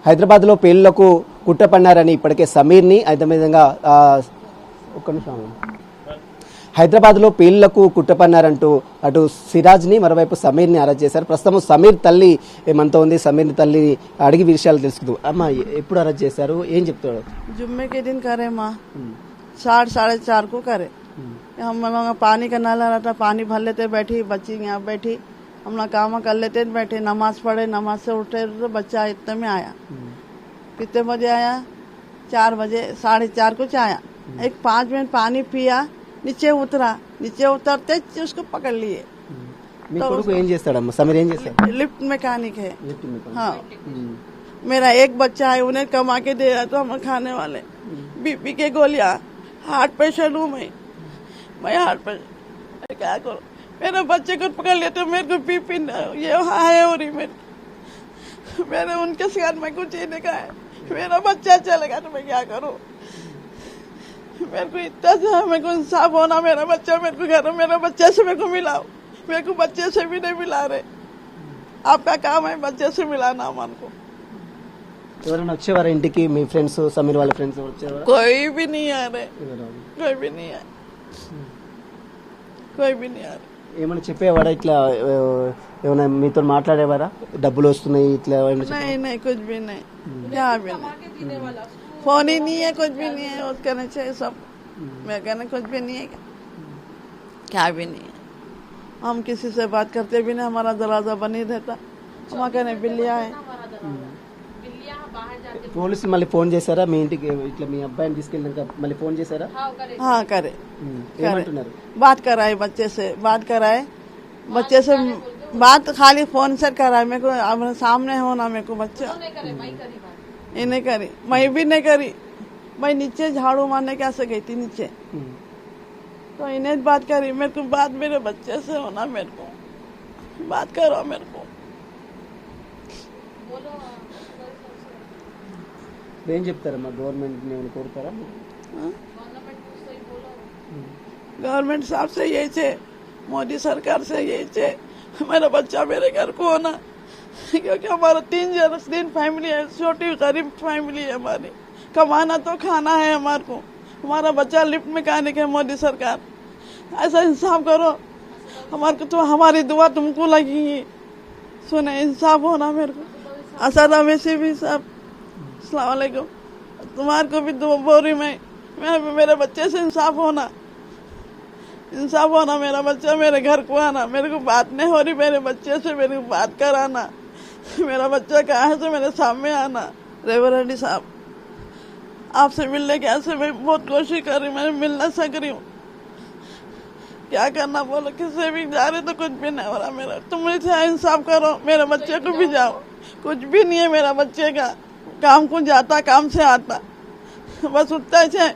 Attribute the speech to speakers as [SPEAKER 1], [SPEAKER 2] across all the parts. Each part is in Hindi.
[SPEAKER 1] హైదరాబాద్లో పేలుళ్లకు కుట్రపన్నారని ఇప్పటికే సమీర్ని అదేవిధంగా ఒక్క నిమిషం హైదరాబాద్లో పేలుళ్లకు కుట్రపన్నారంటూ అటు సిరాజ్ని మరోవైపు సమీర్ని అరెస్ట్ చేశారు. ప్రస్తుతం సమీర్ తల్లి మనతో ఉంది. సమీర్ తల్లి అడిగి విషయాలు తెలుసుకుందాం. అమ్మ, ఎప్పుడు అరెస్ట్ చేశారు, ఏం చెప్తాడు?
[SPEAKER 2] जुम्मे के दिन करे माँ 4:30 को करे। हम लोग पानी का नाला रहता, पानी भर लेते, बैठी बच्ची यहाँ बैठी, हम लोग काम कर लेते, बैठे नमाज पढ़े, नमाज से उठे तो बच्चा इतने में आया। कितने बजे आया? 4 बजे 4:30 कुछ आया। एक 5 मिनट पानी पिया, नीचे उतरा, नीचे उतरते उसको पकड़ लिए।
[SPEAKER 1] మీ కొడుకు ఏం చేస్తాడమ్మా? సమీర్ ఏం చేస్తాడు?
[SPEAKER 2] लिफ्ट मैकेनिक है। हाँ, मेरा एक बच्चा है, उन्हें कमा के दे रहा तो हम खाने वाले। बीपी के गोलियां, हार्ट पेशेंट हूँ मैं हार्ट पेशेंट, क्या करूँ? मेरे बच्चे को पकड़ लिया तो मेरे को बीपी ये हाई हो रही मैंने उनके साथ में कुछ ही नहीं कहा। मेरा बच्चा चलेगा तो मैं क्या करूँ? मेरे को इतना से मेरे को इंसाफ होना, मेरा बच्चा मेरे को घर, मेरा बच्चे से मेरे को मिलाओ। मेरे को बच्चे से भी नहीं मिला रहे। आपका काम है बच्चे से मिलाना हमको।
[SPEAKER 1] ఎవరైనా వచ్చేవారా ఇంటికి? మీ ఫ్రెండ్స్, సమీర్ వాళ్ళ ఫ్రెండ్స్ వచ్చేవారా?
[SPEAKER 2] कोई भी नहीं आ रहे, कोई भी नहीं आ रहे।
[SPEAKER 1] ఏమైనా చెప్పేవాడా? ఇట్లా ఏమైనా మీతో మాట్లాడేవారా? డబ్బులు వస్తున్నాయి ఇట్లా?
[SPEAKER 2] नहीं कुछ भी नहीं, क्या भी नहीं, फोन ही नहीं है, कुछ भी नहीं है। उसका कहना चाहिए सब, मैं कहना कुछ भी नहीं है, क्या भी नहीं है। हम किसी से बात करते भी नहीं, हमारा दरवाजा बंद ही रहता। हम कहने बिल्लियाँ है।
[SPEAKER 1] పోలీసులు మళ్ళీ ఫోన్ చేశారా మీ ఇంటికి? ఇట్లా మీ అబ్బాయిని తీసుకెళ్ళినాక మళ్ళీ ఫోन చేశారా?
[SPEAKER 2] हाँ करे,
[SPEAKER 1] ఏమంటున్నారు?
[SPEAKER 2] बात कराए बच्चे से, बात कराए बच्चे से, बात खाली फोन से कराए। मेरे को अपने सामने होना, मेरे को बच्चा ये नहीं करी, मैं भी नहीं करी। मैं नीचे झाड़ू मारने कैसे गई थी नीचे, तो इन्हें बात करी। मेरे को बात मेरे बच्चे से होना, मेरे को बात करो, मेरे को
[SPEAKER 1] ఏం చెప్తారమ్మా? గవర్నమెంట్ ఏమైనా కోరుతారా?
[SPEAKER 2] गवर्नमेंट साहब से यही थे, मोदी सरकार से यही थे, मेरा बच्चा मेरे घर को होना। क्योंकि हमारा 3 फैमिली है, छोटी गरीब फैमिली है हमारी, कमाना तो खाना है हमारे को। हमारा बच्चा लिफ्ट में कहने के मोदी सरकार ऐसा इंसाफ करो हमारे को, तो हमारी दुआ तुमको लगेगी। सुने, इंसाफ होना मेरे को। असद वैसे भी सब अस्सलाम वालेकुम, तुम्हारे को भी दुआ बोल रही मैं मेरे बच्चे से इंसाफ होना, इंसाफ होना। मेरा बच्चा मेरे घर को आना, मेरे को बात नहीं हो रही, मेरे बच्चे से मेरे को बात कराना। मेरा बच्चा कहाँ है तो मेरे सामने आना। रेवर रेड्डी साहब, आपसे मिलने के ऐसे मैं बहुत कोशिश कर रही, मैं मिल न सक रही हूँ। क्या करना बोलो, किसी भी जा रहे तो कुछ भी नहीं हो रहा मेरा। तुम मुझे इंसाफ करो, मेरे बच्चे को भी जाओ। कुछ भी नहीं है मेरा बच्चे का, काम को जाता, काम से आता, बस उठता है।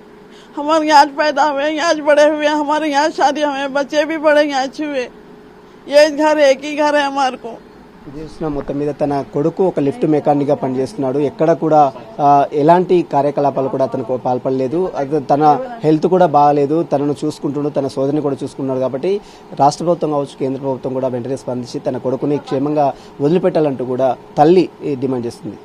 [SPEAKER 2] हमारे यहाँ पैदा हुए, यहाँ बड़े हुए, हमारे यहाँ शादी हुए, बच्चे भी बड़े यहाँ हुए। ये घर एक ही घर है हमारे को।
[SPEAKER 1] చూసిన మొత్తం మీద తన కొడుకు ఒక లిఫ్ట్ మెకానిక్ గా పనిచేస్తున్నాడు. ఎక్కడ కూడా ఎలాంటి కార్యకలాపాలు కూడా అతనికి పాల్పడలేదు. తన హెల్త్ కూడా బాగాలేదు, తనను చూసుకుంటున్నాడు, తన సోదరిని కూడా చూసుకున్నాడు. కాబట్టి రాష్ట్ర ప్రభుత్వం కావచ్చు, కేంద్ర ప్రభుత్వం కూడా వెంటనే స్పందించి తన కొడుకుని క్షేమంగా వదిలిపెట్టాలంటూ కూడా తల్లి డిమాండ్ చేస్తుంది.